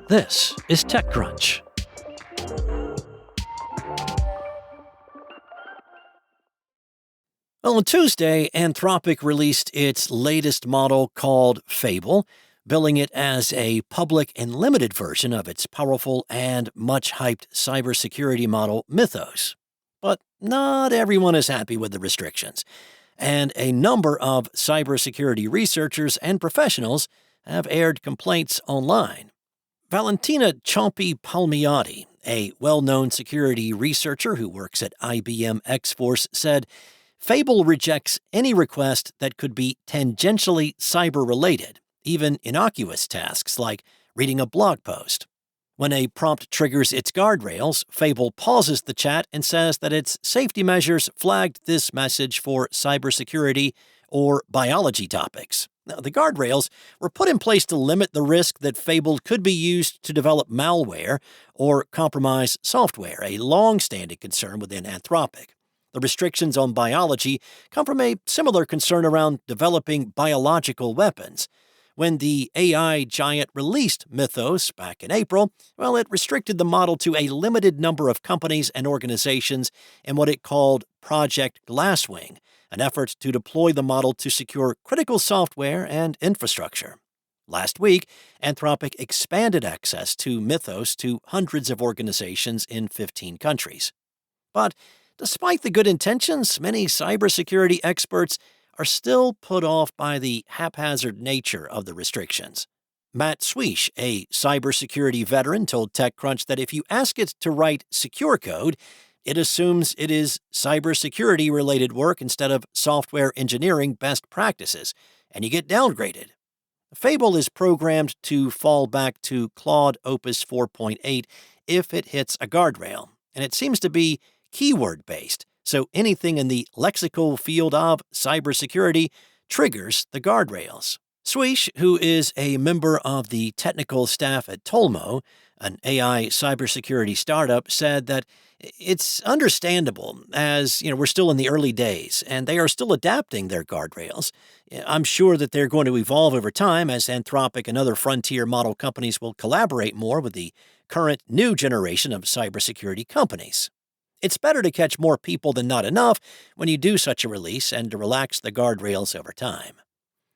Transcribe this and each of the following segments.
This is TechCrunch. Well, on Tuesday, Anthropic released its latest model called Fable, billing it as a public and limited version of its powerful and much-hyped cybersecurity model Mythos. But not everyone is happy with the restrictions, and a number of cybersecurity researchers and professionals have aired complaints online. Valentina Ciampi Palmiotti, a well-known security researcher who works at IBM X-Force, said Fable rejects any request that could be tangentially cyber-related, even innocuous tasks like reading a blog post. When a prompt triggers its guardrails, Fable pauses the chat and says that its safety measures flagged this message for cybersecurity or biology topics. Now, the guardrails were put in place to limit the risk that Fable could be used to develop malware or compromise software, a long-standing concern within Anthropic. The restrictions on biology come from a similar concern around developing biological weapons. When the AI giant released Mythos back in April, well, it restricted the model to a limited number of companies and organizations in what it called Project Glasswing, an effort to deploy the model to secure critical software and infrastructure. Last week, Anthropic expanded access to Mythos to hundreds of organizations in 15 countries. But despite the good intentions, many cybersecurity experts are still put off by the haphazard nature of the restrictions. Matt Swish, a cybersecurity veteran, told TechCrunch that if you ask it to write secure code, it assumes it is cybersecurity-related work instead of software engineering best practices, and you get downgraded. Fable is programmed to fall back to Claude Opus 4.8 if it hits a guardrail, and it seems to be keyword-based, so anything in the lexical field of cybersecurity triggers the guardrails. Swish, who is a member of the technical staff at Tolmo, an AI cybersecurity startup, said that it's understandable as, we're still in the early days and they are still adapting their guardrails. I'm sure that they're going to evolve over time as Anthropic and other frontier model companies will collaborate more with the current new generation of cybersecurity companies. It's better to catch more people than not enough when you do such a release and to relax the guardrails over time.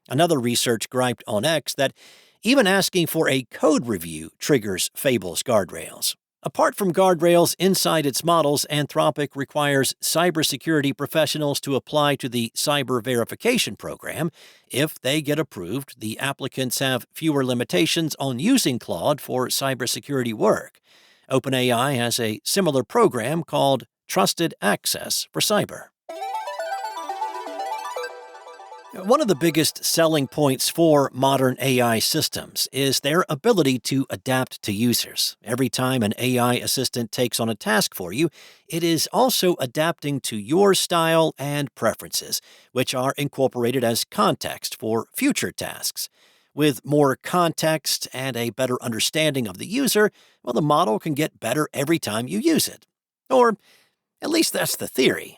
Another research griped on X that even asking for a code review triggers Fable's guardrails. Apart from guardrails inside its models, Anthropic requires cybersecurity professionals to apply to the Cyber Verification Program. If they get approved, the applicants have fewer limitations on using Claude for cybersecurity work. OpenAI has a similar program called Trusted Access for Cyber. One of the biggest selling points for modern AI systems is their ability to adapt to users. Every time an AI assistant takes on a task for you, it is also adapting to your style and preferences, which are incorporated as context for future tasks. With more context and a better understanding of the user, well, the model can get better every time you use it. Or at least that's the theory.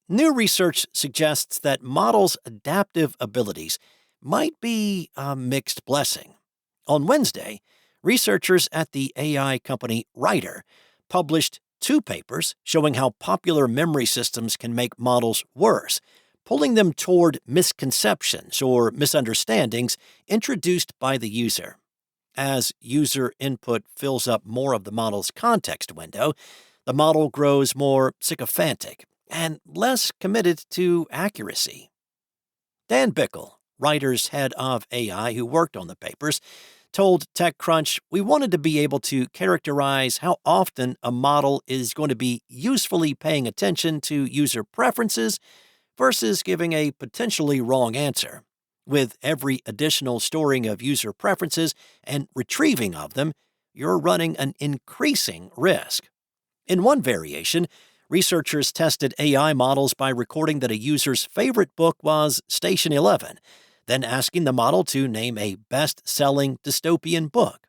New research suggests that models' adaptive abilities might be a mixed blessing. On Wednesday, researchers at the AI company Writer published 2 papers showing how popular memory systems can make models worse, pulling them toward misconceptions or misunderstandings introduced by the user. As user input fills up more of the model's context window, the model grows more sycophantic and less committed to accuracy. Dan Bickel, Writer's head of AI who worked on the papers, told TechCrunch, "We wanted to be able to characterize how often a model is going to be usefully paying attention to user preferences versus giving a potentially wrong answer. With every additional storing of user preferences and retrieving of them, you're running an increasing risk." In one variation, researchers tested AI models by recording that a user's favorite book was Station 11, then asking the model to name a best-selling dystopian book.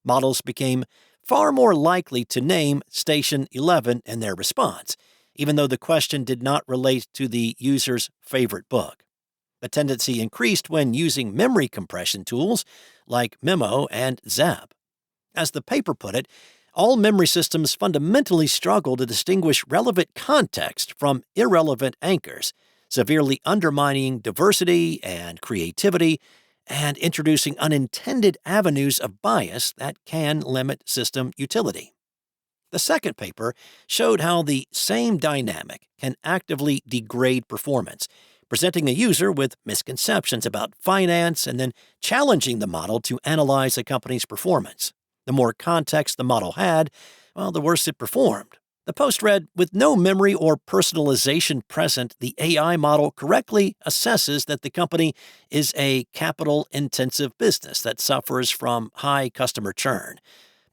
Models became far more likely to name Station 11 in their response, even though the question did not relate to the user's favorite book. The tendency increased when using memory compression tools like Memo and Zap. As the paper put it, all memory systems fundamentally struggle to distinguish relevant context from irrelevant anchors, severely undermining diversity and creativity and introducing unintended avenues of bias that can limit system utility. The second paper showed how the same dynamic can actively degrade performance, presenting a user with misconceptions about finance and then challenging the model to analyze a company's performance. The more context the model had, well, the worse it performed. The post read, with no memory or personalization present, the AI model correctly assesses that the company is a capital-intensive business that suffers from high customer churn.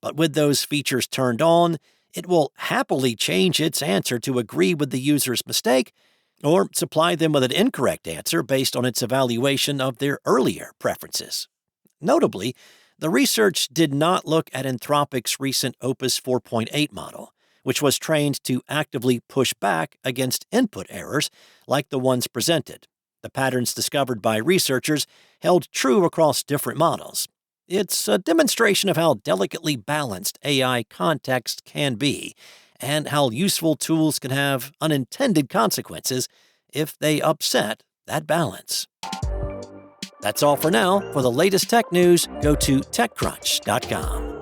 But with those features turned on, it will happily change its answer to agree with the user's mistake or supply them with an incorrect answer based on its evaluation of their earlier preferences. Notably, the research did not look at Anthropic's recent Opus 4.8 model, which was trained to actively push back against input errors like the ones presented. The patterns discovered by researchers held true across different models. It's a demonstration of how delicately balanced AI context can be, and how useful tools can have unintended consequences if they upset that balance. That's all for now. For the latest tech news, go to TechCrunch.com.